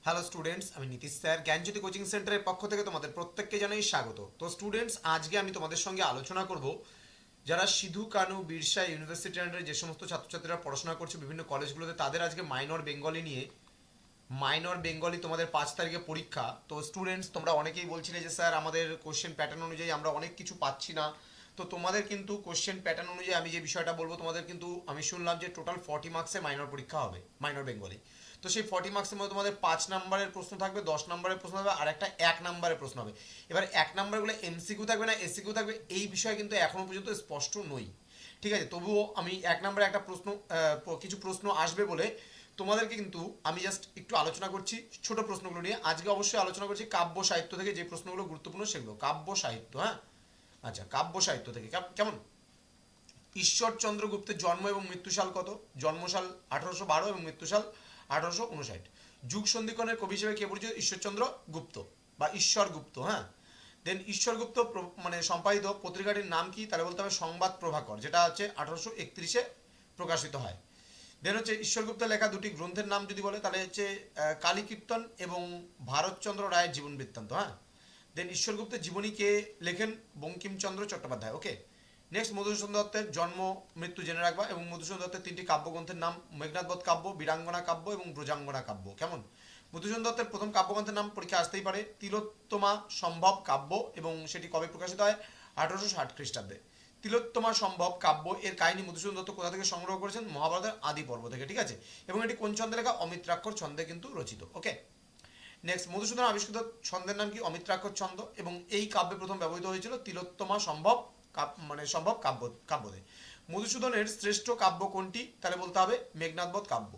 Hello students, আমি Nitish sir জ্ঞানজ্যোতি coaching সেন্টারের পক্ষ থেকে তোমাদের প্রত্যেককে জানাই স্বাগত। তো স্টুডেন্টস, আজকে আমি তোমাদের সঙ্গে আলোচনা করব যারা সিধু কানু বিরসা ইউনিভার্সিটি আন্ডারে যে সমস্ত ছাত্রছাত্রীরা পড়াশোনা করছে বিভিন্ন কলেজগুলোতে, তাদের আজকে মাইনর বেঙ্গলি নিয়ে। মাইনর বেঙ্গলি তোমাদের 5 তারিখে পরীক্ষা। তো স্টুডেন্টস, তোমরা অনেকেই বলছিলে যে স্যার আমাদের কোশ্চেন প্যাটার্ন অনুযায়ী আমরা অনেক কিছু পাচ্ছি না। তো তোমাদের কিন্তু কোশ্চেন প্যাটার্ন অনুযায়ী আমি যে বিষয়টা বলবো তোমাদের কিন্তু, আমি শুনলাম যে টোটাল 40 মার্কসে মাইনর পরীক্ষা হবে, মাইনর বেঙ্গলি। তো সেই 40 মার্কসের মধ্যে তোমাদের 5 নম্বরের প্রশ্ন থাকবে, 10 নম্বরের প্রশ্ন থাকবে, আর একটা 1 নম্বরের প্রশ্ন হবে। এবার 1 নম্বরগুলো এমসিকিউ থাকবে না এসিকিউ থাকবে, এই বিষয়ে কিন্তু এখনো পর্যন্ত স্পষ্ট নই। ঠিক আছে, তবুও আমি 1 নম্বরে একটা প্রশ্ন, কিছু প্রশ্ন আসবে বলে তোমাদেরকে কিন্তু আমি জাস্ট একটু আলোচনা করছি ছোট প্রশ্নগুলো নিয়ে। আজকে অবশ্যই আলোচনা করছি কাব্য সাহিত্য থেকে, যে প্রশ্নগুলো গুরুত্বপূর্ণ সেগুলো কাব্য সাহিত্য। হ্যাঁ, আচ্ছা, কাব্য সাহিত্য থেকে কেমন? ঈশ্বরচন্দ্র গুপ্তের জন্ম এবং মৃত্যুসাল কত? জন্মসাল 1812 এবং মৃত্যুসাল 1859। যুগ সন্ধিক্ষণের কবি হিসেবে কে পরিচিত? ঈশ্বরচন্দ্র গুপ্ত বা ঈশ্বর গুপ্ত। হ্যাঁ, দেন ঈশ্বরগুপ্ত মানে সম্পাদিত পত্রিকাটির নাম কি? তাহলে বলতে হবে সংবাদ প্রভাকর, যেটা হচ্ছে 1831-এ প্রকাশিত হয়। দেন হচ্ছে ঈশ্বরগুপ্তের লেখা দুটি গ্রন্থের নাম যদি বলে তাহলে হচ্ছে কালীকীর্তন এবং ভারতচন্দ্র রায়ের জীবন বৃত্তান্ত। হ্যাঁ, দেন ঈশ্বরগুপ্তের জীবনীকে লেখেন বঙ্কিমচন্দ্র চট্টোপাধ্যায়। ওকে। নেক্সট, মধুসূদন দত্তের জন্ম মৃত্যু জেনে রাখবা, এবং মধুসূদন দত্তের 3টি কাব্যগ্রন্থের নাম মেঘনাদবধ কাব্য, বীরাঙ্গনা কাব্য এবং ব্রজাঙ্গনা কাব্য। কেমন? মধুসূদন দত্তের প্রথম কাব্যগ্রন্থের নাম পরীক্ষা আসতেই পারে তিলোত্তমা সম্ভব কাব্য, এবং সেটি কবে প্রকাশিত হয়? 1860 খ্রিস্টাব্দে। তিলোত্তমা সম্ভব কাব্য এর কাহিনী মধুসূদন দত্ত কোথা থেকে সংগ্রহ করেছেন? মহাভারতের আদি পর্ব থেকে। ঠিক আছে, এবং এটি কোন ছন্দে লেখা? অমিত্রাক্ষর ছন্দে কিন্তু রচিত। ওকে। নেক্সট, মধুসূদন আবিষ্কৃত ছন্দের নাম কি? অমিত্রাক্ষর ছন্দ, এবং এই কাব্যে প্রথম ব্যবহৃত হয়েছিল তিলোত্তমা সম্ভব মানে সম্ভব কাব্যতে। মধুসূদনের শ্রেষ্ঠ কাব্য কোনটি? তাহলে বলতে হবে মেঘনাদবধ কাব্য।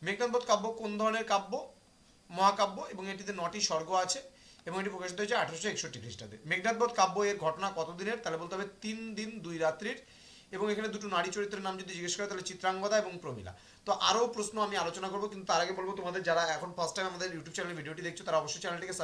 মেঘনাদবধ কাব্য কোন ধরনের কাব্য? মহাকাব্য, এবং এটিতে 9টি স্বর্গ আছে, এবং এটি প্রকাশিত হয়েছে 1861 খ্রিস্টাব্দে। মেঘনাদবধ কাব্য এর ঘটনা কত দিনের? তাহলে বলতে হবে 3 দিন 2 রাত্রির। এবং এখানে দুটো নারী চরিত্রের নাম যদি জিজ্ঞেস করে তাহলে চিত্রাঙ্গদা এবং প্রমীলা। তো আরও প্রশ্ন আমি আলোচনা করবো, কিন্তু তার আগে বলবো তোমাদের যারা এখন ফার্স্ট টাইম আমাদের ইউটিউব চ্যানেলে ভিডিওটি দেখছো তারা অবশ্যই চ্যানেলটিকে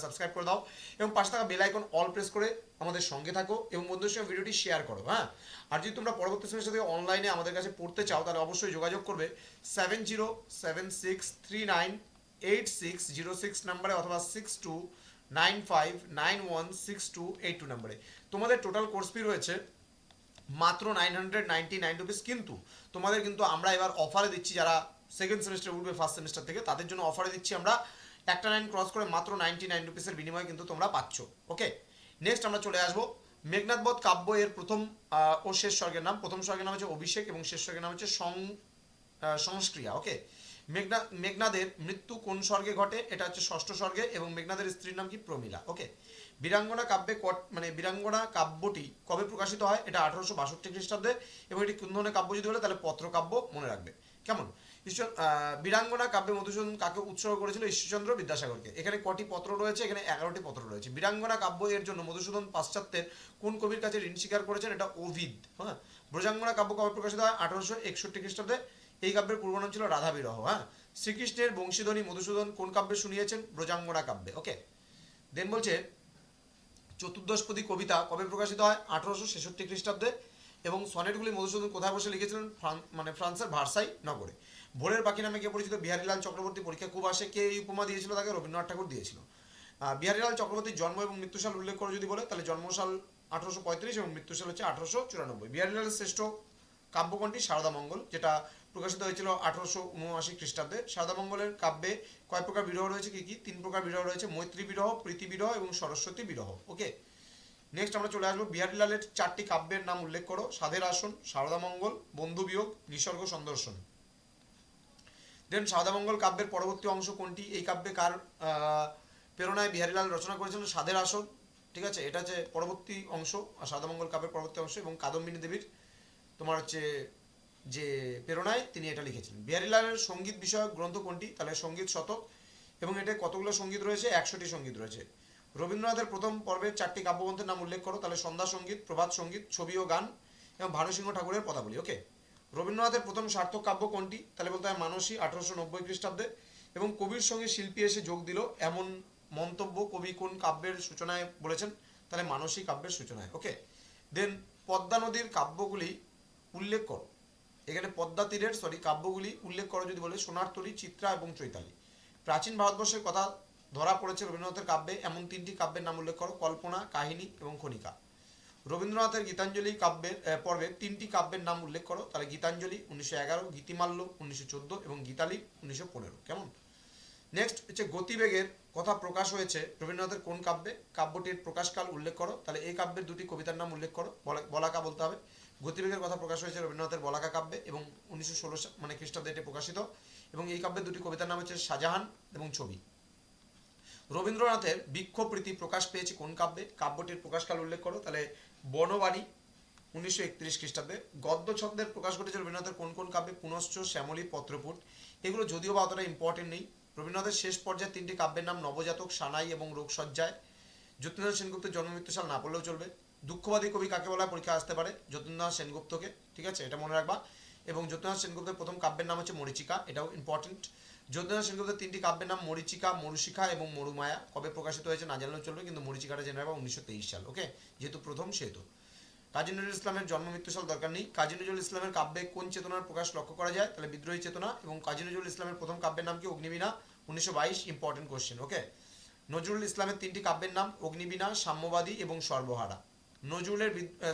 সাবস্ক্রাইব করে দাও, এবং পাশে থাকা বেল আইকন অল প্রেস করে আমাদের সঙ্গে থাকো, এবং বন্ধুদের সঙ্গে ভিডিওটি শেয়ার করো। হ্যাঁ, আর যদি তোমরা পরবর্তী সেমিস্টার থেকে অনলাইনে আমাদের কাছে পড়তে চাও তাহলে অবশ্যই যোগাযোগ করবে 7076398606 নাম্বারে, অথবা 6295916282 নাম্বারে। তোমাদের টোটাল কোর্স ফি রয়েছে মাত্র 999 রুপিস। কিন্তু তোমাদের কিন্তু আমরা এবার অফারে দিচ্ছি, যারা সেকেন্ড সেমিস্টার উঠবে ফার্স্ট সেমিস্টার থেকে তাদের জন্য অফারে দিচ্ছি আমরা একটা 9 ক্রস করে মাত্র 99 রুপিসের বিনিময়ে কিন্তু তোমরা পাচ্ছ। ওকে। নেক্সট আমরা চলে আসবো মেঘনাদবধ কাব্য এর প্রথম ও শেষ স্বর্গের নাম। প্রথম স্বর্গের নাম হচ্ছে অভিষেক, এবং শেষ স্বর্গের নাম হচ্ছে সংস্ক্রিয়া। ওকে। মেঘনাদের মৃত্যু কোন স্বর্গে ঘটে? এটা হচ্ছে ষষ্ঠ স্বর্গে, এবং মেঘনাদের স্ত্রীর নাম কি? প্রমীলা। ওকে। বীরাঙ্গনা কাব্যে মানে বীরাঙ্গনা কাব্যটি কবে প্রকাশিত হয়? এটা 1862 খ্রিস্টাব্দে, এবং এটি কোন ধরনের কাব্য যদি বলে তাহলে পত্র কাব্য মনে রাখবে। কেমন? বীরাঙ্গনা কাব্যে মধুসূদন কাকে উৎসর্গ করেছিল? ঈশ্বরচন্দ্র বিদ্যাসাগরকে। এখানে কটি পত্র রয়েছে? এখানে 11টি পত্র রয়েছে। বীরাঙ্গনা কাব্য এর জন্য মধুসূদন পাশ্চাত্যের কোন কবির কাছে ঋণ স্বীকার করেছেন? এটা ওভিদ। হ্যাঁ। ব্রজাঙ্গনা কাব্য কবে প্রকাশিত হয়? 1861 খ্রিস্টাব্দে। এই কাব্যের পূর্ব নাম ছিল রাধা বিরহ। হ্যাঁ। শ্রীকৃষ্ণের বংশীধ্বনি মধুসূদন কোন কাব্যে শুনিয়েছেন? ব্রজাঙ্গনা কাব্যে। ওকে। দেন বলছে চতুর্দশপদী কবিতা কবে প্রকাশিত হয়? 1866 খ্রিস্টাব্দে, এবং সনেটগুলি মধুসূদন কোথায় বসে লিখেছিলেন? ফ্রান্সের ভার্সাই নগরে। ভোরের পাখি নামে কে পরিচিত? বিহারীলাল চক্রবর্তী। পরীক্ষা খুব আসে, কে এই উপমা দিয়েছিল তাকে? রবীন্দ্রনাথ ঠাকুর দিয়েছিল। বিহারীলাল চক্রবর্তীর জন্ম এবং মৃত্যুসাল উল্লেখ করে যদি বলে তাহলে জন্মসাল 1835 এবং মৃত্যুসাল হচ্ছে 1894। বিহারীলালের শ্রেষ্ঠ কাব্য কোনটি? সারদা মঙ্গল, যেটা প্রকাশিত হয়েছিল 1879 খ্রিস্টাব্দে। সারদা মঙ্গলের কাব্যে কয় প্রকার বিরহ রয়েছে? কি কি? 3 প্রকার বিরহ রয়েছে: মৈত্রী বিরহ, প্রীতি বিরহ এবং সরস্বতী বিরহ। ওকে। নেক্সট আমরা চলে আসবো বিহারীলালের 4টি কাব্যের নাম উল্লেখ করো। সাধের আসন, সারদা মঙ্গল, বন্ধু বিয়োগ, নিসর্গ সন্দর্শন। দেন সারদা মঙ্গল কাব্যের পরবর্তী অংশ কোনটি? এই কাব্যে কার প্রেরণায় বিহারীলাল রচনা করেছিলেন? সাধের আসন। ঠিক আছে, এটা হচ্ছে পরবর্তী অংশ, সারদা মঙ্গল কাব্যের পরবর্তী অংশ, এবং কাদম্বিনী দেবীর তোমার হচ্ছে যে প্রেরণায় তিনি এটা লিখেছিলেন। বিহারীলালের সঙ্গীত বিষয়ক গ্রন্থ কোনটি? তাহলে সঙ্গীত শতক, এবং এটা কতগুলো সঙ্গীত রয়েছে? 100টি সঙ্গীত রয়েছে। রবীন্দ্রনাথের প্রথম পর্বের 4টি কাব্যগ্রন্থের নাম উল্লেখ করো। তাহলে সন্ধ্যা সঙ্গীত, প্রভাত সঙ্গীত, ছবি ও গান, এবং ভানুসিংহ ঠাকুরের পদাবলী। ওকে। রবীন্দ্রনাথের প্রথম সার্থক কাব্য কোনটি? তাহলে বলতে হয় মানসী, 1890 খ্রিস্টাব্দে, এবং কবির সঙ্গে শিল্পী এসে যোগ দিল এমন মন্তব্য কবি কোন কাব্যের সূচনায় বলেছেন? তাহলে মানসী কাব্যের সূচনায়। ওকে। দেন পদ্মা নদীর কাব্যগুলি উল্লেখ করো। এখানে পদ্মা তীরের কাব্যগুলি উল্লেখ করো যদি বলে সোনার তরী, চিত্রা এবং চৈতালি। প্রাচীন ভারতবর্ষের কথা ধরা পড়েছে রবীন্দ্রনাথের কাব্যে, এমন 3টি কাব্যের নাম উল্লেখ করো। কল্পনা, কাহিনী এবং খনিকা। রবীন্দ্রনাথের গীতাঞ্জলি কাব্যের পর্বে 3টি কাব্যের নাম উল্লেখ করো। তাহলে গীতাঞ্জলি 1911, গীতিমাল্য 1914 এবং গীতালি 1915। কেমন? নেক্সট হচ্ছে গতিবেগের কথা প্রকাশ হয়েছে রবীন্দ্রনাথের কোন কাব্যে? কাব্যটির প্রকাশকাল উল্লেখ করো। তাহলে এই কাব্যের 2টি কবিতার নাম উল্লেখ করো। বলাকা বলতে হবে। গতিবেগের কথা প্রকাশ হয়েছে রবীন্দ্রনাথের বলাকা কাব্যে এবং 1916 মানে খ্রিস্টাব্দে এটি প্রকাশিত। এবং এই কাব্যের 2টি কবিতার নাম হচ্ছে শাহজাহান এবং ছবি। রবীন্দ্রনাথের বৃক্ষপ্রীতি প্রকাশ পেয়েছে কোন কাব্যে? কাব্যটির প্রকাশকাল উল্লেখ করো। তাহলে বনবাণী 1931 খ্রিস্টাব্দে। গদ্য ছন্দের প্রকাশ ঘটেছে রবীন্দ্রনাথের কোন কোন কাব্যে? পুনশ্চ, শ্যামলী, পত্রপুট। এগুলো যদিও বা অতটা ইম্পর্টেন্ট নেই। রবীন্দ্রনাথের শেষ পর্যায়ে 3টি কাব্যের নাম নবজাতক, সানাই এবং রোগসজ্জায়। যতীন্দ্রনাথ সেনগুপ্তের জন্ম মৃত্যুসাল না পড়লেও চলবে। দুঃখবাদী কবি কাকে বলা হয়? পরীক্ষা আসতে পারে যতীন্দ্রনাথ সেনগুপ্তকে, ঠিক আছে, এটা মনে রাখবা। এবং যতীন্দ্রনাথ সেনগুপ্তের প্রথম কাব্যের নাম হচ্ছে মরীচিকা, এটাও ইম্পর্টেন্ট। যতীন্দ্রনাথ সেনগুপ্তের 3টি কাব্যের নাম মরীচিকা, মরুশিখা এবং মরুমায়া। কবে প্রকাশিত হয়েছে না জানলেও চলবে, কিন্তু মরীচিকাটা জেনে রাখবা 1923 সাল। ওকে, যেহেতু প্রথম সেহেতু। কাজী নজরুল ইসলামের জন্ম মৃত্যুসাল দরকার নেই। কাজী নজরুল ইসলামের কাব্যে কোন চেতনার প্রকাশ লক্ষ্য করা যায়? তাহলে বিদ্রোহী চেতনা। এবং কাজী নজরুল ইসলামের প্রথম কাব্যের নাম কি? Agnibina, 1922। Important question. Okay, Nazrul ইসলামের 3টি কাব্যের নাম অগ্নিবীণা, সাম্যবাদী এবং সর্বহারা। নজরুলের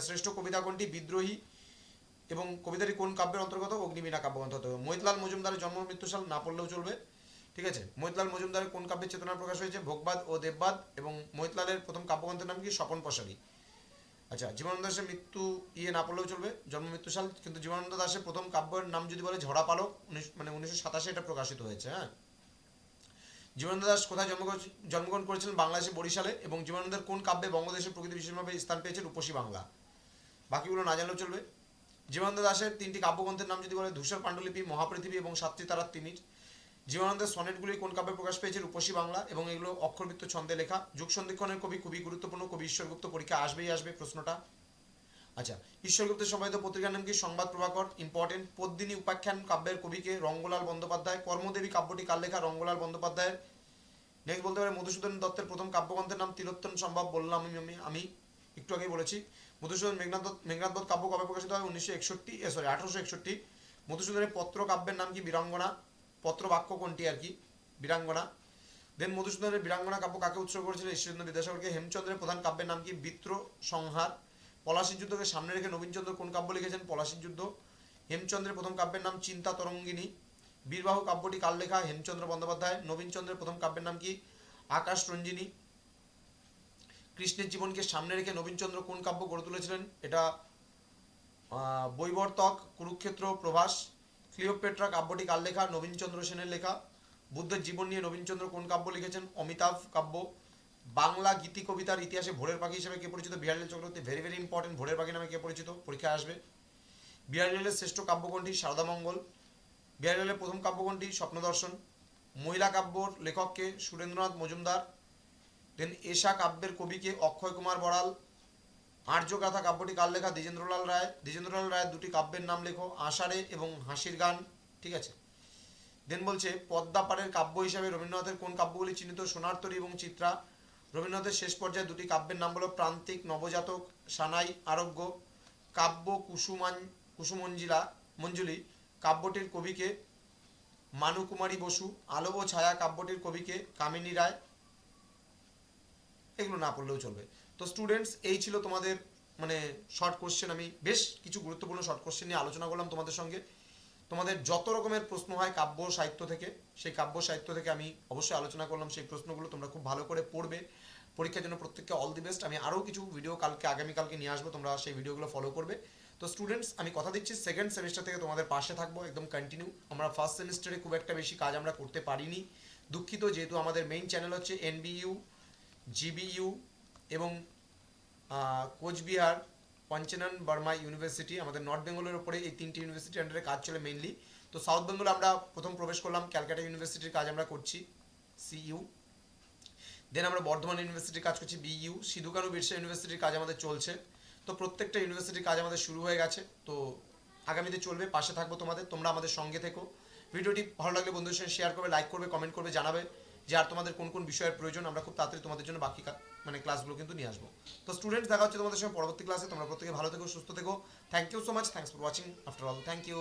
শ্রেষ্ঠ কবিতা কোনটি? বিদ্রোহী। এবং কবিতাটি কোন কাব্যের অন্তর্গত? অগ্নিবীণা কাব্য অন্তর্গত। মৈতলাল মজুমদারের জন্ম মৃত্যুসাল না পড়লেও চলবে, ঠিক আছে। মৈতলাল মজুমদারের কোন কাব্যের চেতনার প্রকাশ হয়েছে? ভোগবাদ ও দেববাদ। এবং মৈতলালের প্রথম কাব্যগ্রন্থের নাম কি? স্বপন পশারি। আচ্ছা, জীবনানন্দ দাশের মৃত্যু না পড়লেও চলবে, জন্ম মৃত্যু সাল। কিন্তু জীবনানন্দ দাশের প্রথম কাব্যের নাম যদি বলে ঝরা পালক, মানে 1987 এটা প্রকাশিত হয়েছে। হ্যাঁ, জীবনানন্দ দাশ কোথায় জন্মগ্রহণ করেছিলেন? বাংলাদেশে বরিশালে। এবং জীবনানন্দের কোন কাব্যে বঙ্গদেশের প্রকৃতি বিশেষভাবে স্থান পেয়েছে? রূপসী বাংলা। বাকিগুলো না জানলেও চলবে। জীবনানন্দ দাশের 3টি কাব্যগ্রন্থের নাম যদি বলে ধূসর পাণ্ডুলিপি, মহাপৃথিবী এবং সাতটি তারার তিমির। জীবনানন্দের সনেটগুলি কোন কাব্যে প্রকাশ পেয়েছে? রূপসী বাংলা। এবং এগুলো অক্ষরবৃত্ত ছন্দে লেখা। যুগ সন্ধিক্ষণের কবি খুবই গুরুত্বপূর্ণ। কবি ঈশ্বরগুপ্ত, পরীক্ষা আসবেই আসবে প্রশ্নটা। আচ্ছা, ঈশ্বরগুপ্তের সম্পাদিত পত্রিকার নাম কি? সংবাদ প্রভাকর। ইম্পর্টেন্ট। পদ্মিনী উপাখ্যান কাব্যের কবিকে? রঙ্গলাল বন্দ্যোপাধ্যায়। কর্মদেবী কাব্যটি কার লেখা? রঙ্গলাল বন্দ্যোপাধ্যায়ের। নেক্সট বলতে পারে মধুসূদন দত্তের প্রথম কাব্যগ্রন্থের নাম তিলোত্তম সম্ভব। বললাম আমি একটু আগেই বলেছি। মধুসূদন মেঘনাদ বধ কাব্য কবে প্রকাশিত হয়? 1861। মধুসূদনের পত্র কাব্যের নাম কি? বীরাঙ্গনা। পত্র বাক্য কোনটি আর কি? বীরাঙ্গনা। দেন মধুসূদনের বীরাঙ্গনা কাব্য কাকে উৎসর্গ করেছিল? ঈশ্বরচন্দ্র বিদ্যাসাগরকে। হেমচন্দ্রের প্রধান কাব্যের নাম কি? বিত্র সংহার। পলাশীর যুদ্ধকে সামনে রেখে নবীনচন্দ্র কোন কাব্য লিখেছেন? পলাশীর যুদ্ধ। হেমচন্দ্রের প্রথম কাব্যের নাম চিন্তা তরঙ্গিনী। বীরবাহু কাব্যটি কার লেখা? হেমচন্দ্র বন্দ্যোপাধ্যায়। নবীনচন্দ্রের প্রথম কাব্যের নাম কি? আকাশ রঞ্জিনী। কৃষ্ণের জীবনকে সামনে রেখে নবীনচন্দ্র কোন কাব্য গড়ে তুলেছিলেন? এটা বৈবর্তক, কুরুক্ষেত্র, প্রভাস। ক্লিওপেট্রা কাব্যটি কার লেখা? নবীনচন্দ্র সেনের লেখা। বুদ্ধের জীবন নিয়ে নবীনচন্দ্র কোন কাব্য লিখেছেন? অমিতাভ কাব্য। বাংলা গীতি কবিতার ইতিহাসে ভোরের পাখি হিসেবে কে পরিচিত? Biharilal Chakraborty. Very very important. ভোরের পাখি নামে কে পরিচিত? পরীক্ষায় আসবে। বিহারীলালের শ্রেষ্ঠ কাব্য কোনটি? সারদামঙ্গল। বিহারীলালের প্রথম কাব্য কোনটি? স্বপ্নদর্শন। মহিলা কাব্যর লেখককে? সুরেন্দ্রনাথ মজুমদার। দেন এশা কাব্যের কবিকে? অক্ষয় কুমার বড়াল। আর্যগাথা কাব্যটি কার লেখা? দ্বিজেন্দ্রলাল রায়। দ্বিজেন্দ্রলাল রায়ের 2টি কাব্যের নাম লেখো। আষাঢ়ে এবং হাসির গান, ঠিক আছে। দেন বলছে পদ্মাপাড়ের কাব্য হিসাবে রবীন্দ্রনাথের কোন কাব্যগুলি চিহ্নিত? সোনার তরী এবং চিত্রা। রবীন্দ্রনাথের শেষ পর্যায়ে 2টি কাব্যের নাম হলো প্রান্তিক, নবজাতক, সানাই, আরোগ্য। কাব্য মঞ্জুলি কাব্যটির কবিকে? মানুকুমারী বসু। আলো ও ছায়া কাব্যটির কবিকে? কামিনী রায়। এগুলো না পড়লেও চলবে। তো স্টুডেন্টস, এই ছিল তোমাদের মানে শর্ট কোশ্চেন। আমি বেশ কিছু গুরুত্বপূর্ণ শর্ট কোশ্চেন নিয়ে আলোচনা করলাম তোমাদের সঙ্গে। তোমাদের যত রকমের প্রশ্ন হয় কাব্য সাহিত্য থেকে, সেই কাব্য সাহিত্য থেকে আমি অবশ্যই আলোচনা করলাম। সেই প্রশ্নগুলো তোমরা খুব ভালো করে পড়বে। পরীক্ষার জন্য প্রত্যেককে অল দি বেস্ট। আমি আরও কিছু ভিডিও আগামীকালকে নিয়ে আসবো, তোমরা সেই ভিডিওগুলো ফলো করবে। তো স্টুডেন্টস, আমি কথা দিচ্ছি সেকেন্ড সেমিস্টার থেকে তোমাদের পাশে থাকবো একদম কন্টিনিউ। আমরা ফার্স্ট সেমিস্টারে খুব একটা বেশি কাজ আমরা করতে পারিনি, দুঃখিত। যেহেতু আমাদের মেইন চ্যানেল হচ্ছে এনবিইউ, জিবিইউ এবং কোচবিহার পঞ্চনন বর্মা ইউনিভার্সিটি। আমাদের নর্থ বেঙ্গলের উপরে এই 3টি ইউনিভার্সিটি আন্ডারে কাজ চলে মেইনলি। তো সাউথ বেঙ্গলে আমরা প্রথম প্রবেশ করলাম, ক্যালকাটা ইউনিভার্সিটির কাজ আমরা করছি, সিইউ। দেন আমরা বর্ধমান ইউনিভার্সিটির কাজ করছি, বিইউ। সিধু কানু বিরসা ইউনিভার্সিটির কাজ আমাদের চলছে। তো প্রত্যেকটা ইউনিভার্সিটির কাজ আমাদের শুরু হয়ে গেছে। তো আগামীতে চলবে, পাশে থাকবো তোমাদের, তোমরা আমাদের সঙ্গে থেকো। ভিডিওটি ভালো লাগলে বন্ধুদের সঙ্গে শেয়ার করবে, লাইক করবে, কমেন্ট করবে, জানাবে যে আর তোমাদের কোন কোন বিষয়ের প্রয়োজন। আমরা খুব তাড়াতাড়ি তোমাদের জন্য বাকি ক্লাসগুলো কিন্তু নিয়ে আসবো। তো স্টুডেন্টস, দেখা হচ্ছে তোমাদের সঙ্গে পরবর্তী ক্লাসে। তোমরা প্রত্যেকে ভালো থেকো, সুস্থ থেকো। Thank you so much. Thanks for watching after all. Thank you.